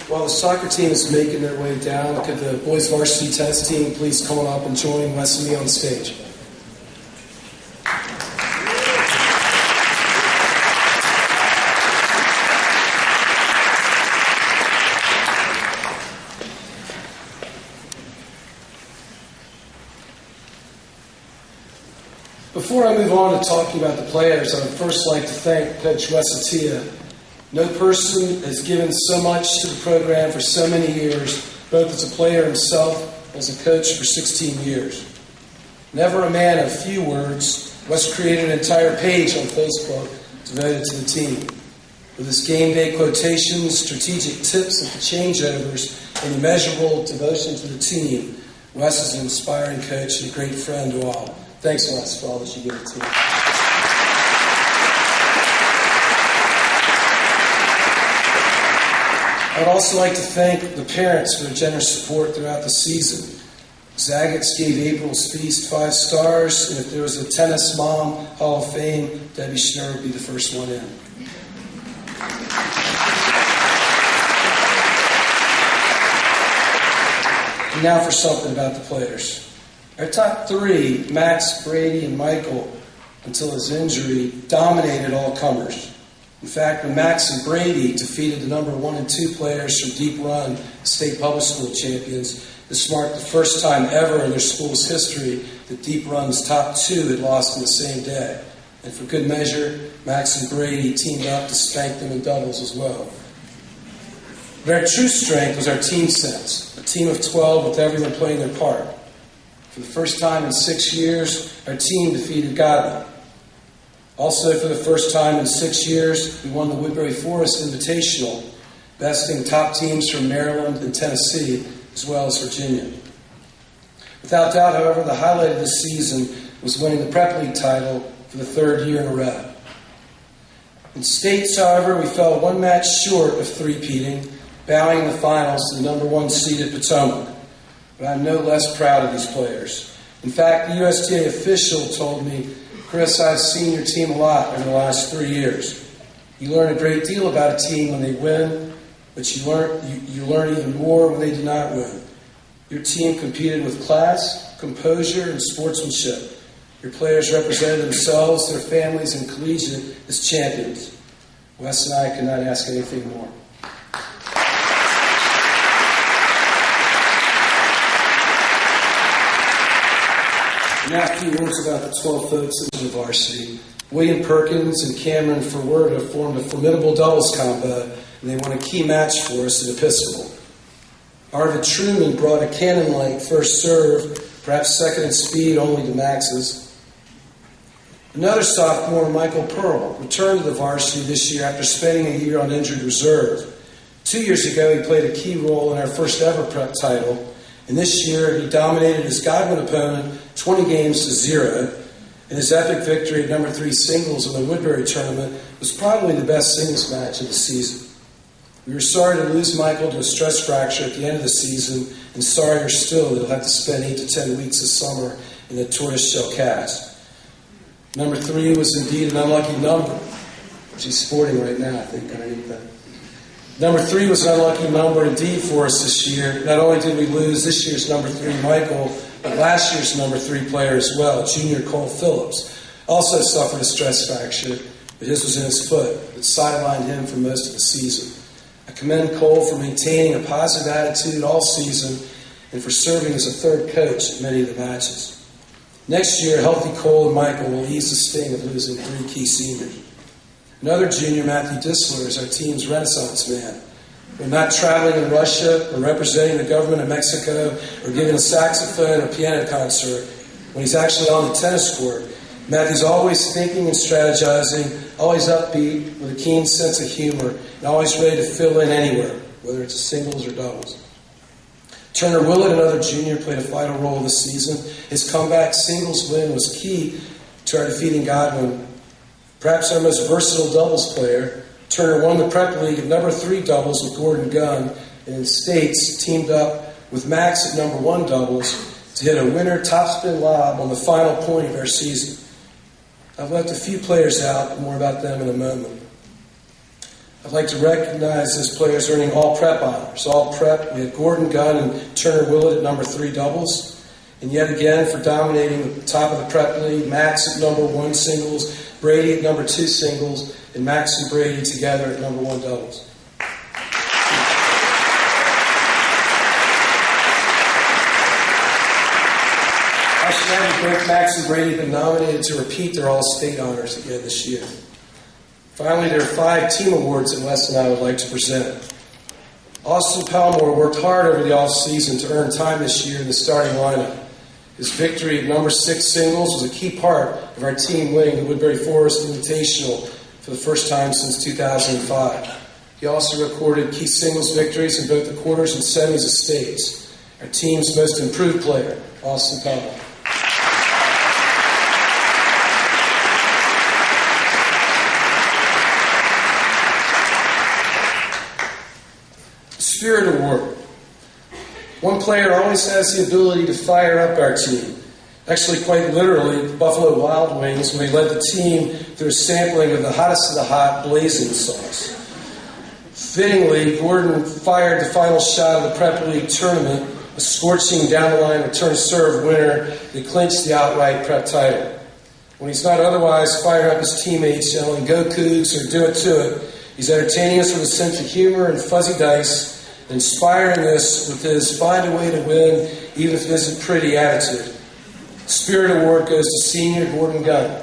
While the soccer team is making their way down, could the boys varsity tennis team please come on up and join Wes and me on stage? Before I move on to talking about the players, I would first like to thank Coach Varsity. No person has given so much to the program for so many years, both as a player himself and as a coach for 16 years. Never a man of few words, Wes created an entire page on Facebook devoted to the team. With his game day quotations, strategic tips and changeovers, and immeasurable devotion to the team, Wes is an inspiring coach and a great friend to all. Thanks, Wes, for all that you give the team. I'd also like to thank the parents for their generous support throughout the season. Zagat's gave April's feast 5 stars, and if there was a tennis mom Hall of Fame, Debbie Schnurr would be the first one in. And now for something about the players. Our top 3, Max, Brady, and Michael, until his injury, dominated all comers. In fact, when Max and Brady defeated the number 1 and 2 players from Deep Run, the state public school champions, this marked the first time ever in their school's history that Deep Run's top 2 had lost in the same day. And for good measure, Max and Brady teamed up to spank them in doubles as well. But our true strength was our team sense, a team of 12 with everyone playing their part. For the first time in 6 years, our team defeated Godwin. Also, for the first time in 6 years, we won the Woodbury Forest Invitational, besting top teams from Maryland and Tennessee, as well as Virginia. Without doubt, however, the highlight of this season was winning the Prep League title for the 3rd year in a row. In states, however, we fell 1 match short of three-peating, bowing in the finals to the number 1 seeded Potomac. But I'm no less proud of these players. In fact, the USTA official told me, "Chris, I've seen your team a lot over the last 3 years. You learn a great deal about a team when they win, but you learn even more when they do not win. Your team competed with class, composure, and sportsmanship. Your players represented themselves, their families, and Collegiate as champions." Wes and I could not ask anything more. Now a few words about the 12 folks in the varsity. William Perkins and Cameron Ferwerda formed a formidable doubles combo, and they won a key match for us at Episcopal. Arvid Truman brought a cannon-like first serve, perhaps second in speed only to Max's. Another sophomore, Michael Pearl, returned to the varsity this year after spending a year on injured reserve. 2 years ago, he played a key role in our first ever prep title, and this year he dominated his Godwin opponent 20 games to 0, and his epic victory at number 3 singles in the Woodbury tournament was probably the best singles match of the season. We were sorry to lose Michael to a stress fracture at the end of the season, and sorrier still that he'll have to spend 8 to 10 weeks this summer in a tortoiseshell cast. Number 3 was indeed an unlucky number, which he's sporting right now, I think, underneath that. Number 3 was an unlucky number indeed for us this year. Not only did we lose this year's number 3, Michael, but last year's number 3 player as well, junior Cole Phillips, also suffered a stress fracture, but his was in his foot. It sidelined him for most of the season. I commend Cole for maintaining a positive attitude all season and for serving as a third coach at many of the matches. Next year, healthy Cole and Michael will ease the sting of losing 3 key seniors. Another junior, Matthew Disler, is our team's Renaissance man. When not traveling in Russia or representing the government of Mexico or giving a saxophone or piano concert, when he's actually on the tennis court, Matthew's always thinking and strategizing, always upbeat, with a keen sense of humor, and always ready to fill in anywhere, whether it's a singles or doubles. Turner Willett, another junior, played a vital role this season. His comeback singles win was key to our defeating Godwin. Perhaps our most versatile doubles player, Turner won the Prep League at number 3 doubles with Gordon Gunn, and in states teamed up with Max at number 1 doubles to hit a winner topspin lob on the final point of our season. I've left a few players out, but more about them in a moment. I'd like to recognize those players earning all prep honors. All prep, we had Gordon Gunn and Turner Willett at number 3 doubles. And yet again, for dominating the top of the prep league, Max at number 1 singles, Brady at number 2 singles, and Max and Brady together at number 1 doubles. I should add that both Max and Brady have been nominated to repeat their All-State honors again this year. Finally, there are 5 team awards that Wes and I would like to present. Austin Palmore worked hard over the off-season to earn time this year in the starting lineup. His victory at number 6 singles was a key part of our team winning the Woodbury Forest Invitational for the first time since 2005. He also recorded key singles victories in both the quarters and semis of states. Our team's most improved player, Austin Palmore. Spirit Award. One player always has the ability to fire up our team. Actually, quite literally, the Buffalo Wild Wings, when they led the team through a sampling of the hottest of the hot blazing sauce. Fittingly, Gordon fired the final shot of the Prep League tournament, a scorching down-the-line return serve winner that clinched the outright Prep title. When he's not otherwise firing up his teammates, yelling, "Go Cougs," or "Do it to it," he's entertaining us with a sense of humor and fuzzy dice, inspiring us with his find a way to win, even if it isn't pretty attitude. Spirit Award goes to senior Gordon Gunn.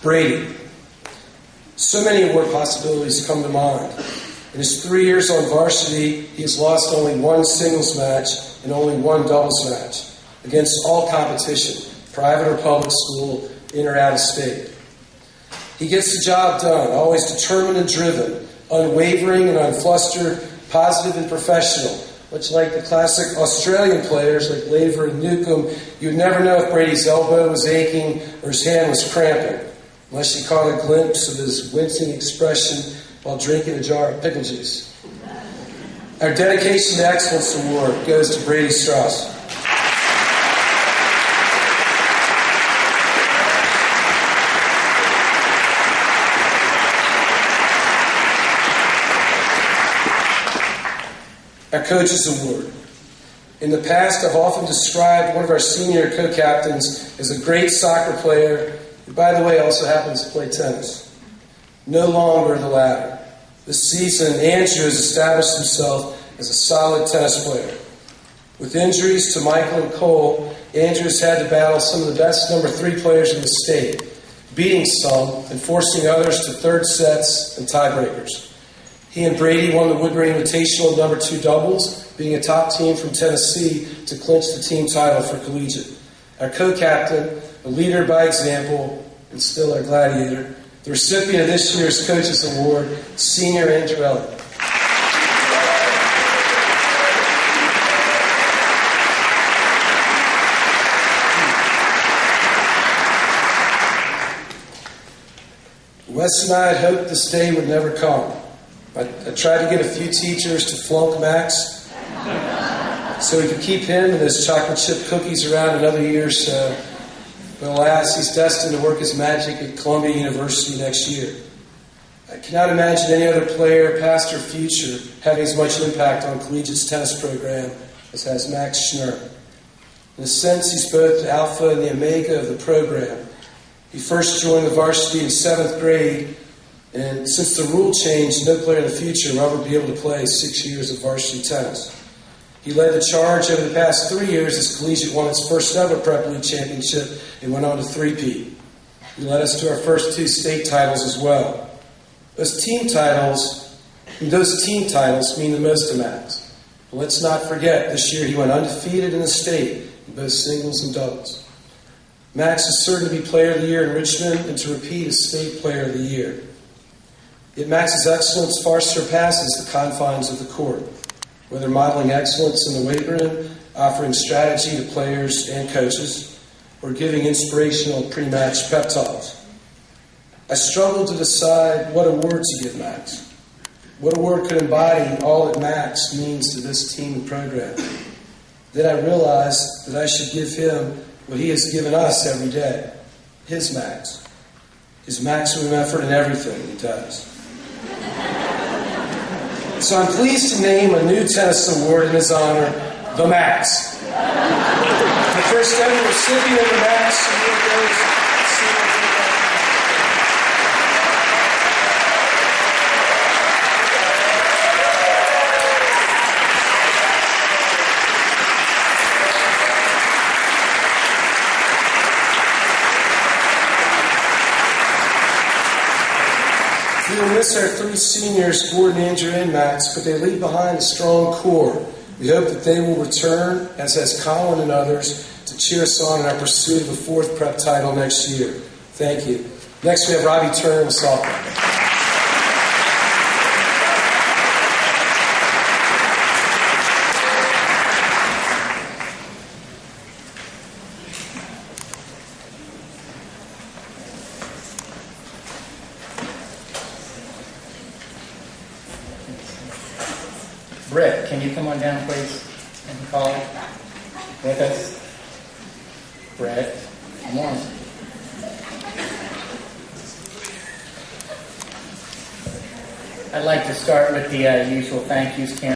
Brady. So many award possibilities come to mind. In his 3 years on varsity, he has lost only 1 singles match and only 1 doubles match against all competition, private or public school, in or out of state. He gets the job done, always determined and driven, unwavering and unflustered, positive and professional. Much like the classic Australian players like Laver and Newcomb, you'd never know if Brady's elbow was aching or his hand was cramping, unless you caught a glimpse of his wincing expression while drinking a jar of pickle juice. Our Dedication to Excellence Award goes to Brady Strauss. Our Coaches Award. In the past, I've often described one of our senior co-captains as a great soccer player, who, by the way, also happens to play tennis. No longer the latter. This season, Andrew has established himself as a solid tennis player. With injuries to Michael and Cole, Andrew has had to battle some of the best number 3 players in the state, beating some and forcing others to third sets and tiebreakers. He and Brady won the Woodbury Invitational number 2 doubles, being a top team from Tennessee to clinch the team title for Collegiate. Our co-captain, a leader by example, and still our gladiator, the recipient of this year's Coaches Award, Senior Andrelli. Wes and I had hoped this day would never come. I tried to get a few teachers to flunk Max so we could keep him and his chocolate chip cookies around another year or so. But alas, he's destined to work his magic at Columbia University next year. I cannot imagine any other player, past or future, having as much impact on Collegiate's tennis program as has Max Schnurr. In a sense, he's both the alpha and the omega of the program. He first joined the varsity in 7th grade, and since the rule changed, no player in the future will ever be able to play 6 years of varsity tennis. He led the charge over the past 3 years as Collegiate won its first ever Prep League championship and went on to three-peat. He led us to our first 2 state titles as well. Those team titles mean the most to Max. But let's not forget, this year he went undefeated in the state in both singles and doubles. Max is certain to be Player of the Year in Richmond and to repeat as State Player of the Year. Yet Max's excellence far surpasses the confines of the court, whether modeling excellence in the weight room, offering strategy to players and coaches, or giving inspirational pre-match pep talks. I struggled to decide what award to give Max. What a word could embody all that Max means to this team and program. Then I realized that I should give him what he has given us every day, his Max. His maximum effort in everything he does. So I'm pleased to name a new tennis award in his honor, the Max. The first ever recipient of the Max award goes to we will miss our three seniors, Gordon, Andrew, and Max, but they leave behind a strong core. We hope that they will return, as has Colin and others, to cheer us on in our pursuit of a fourth prep title next year. Thank you. Next, we have Robbie Turner with softball. Brett, can you come on down, please, and call with us? Brett, come on. I'd like to start with the usual thank yous, Karen.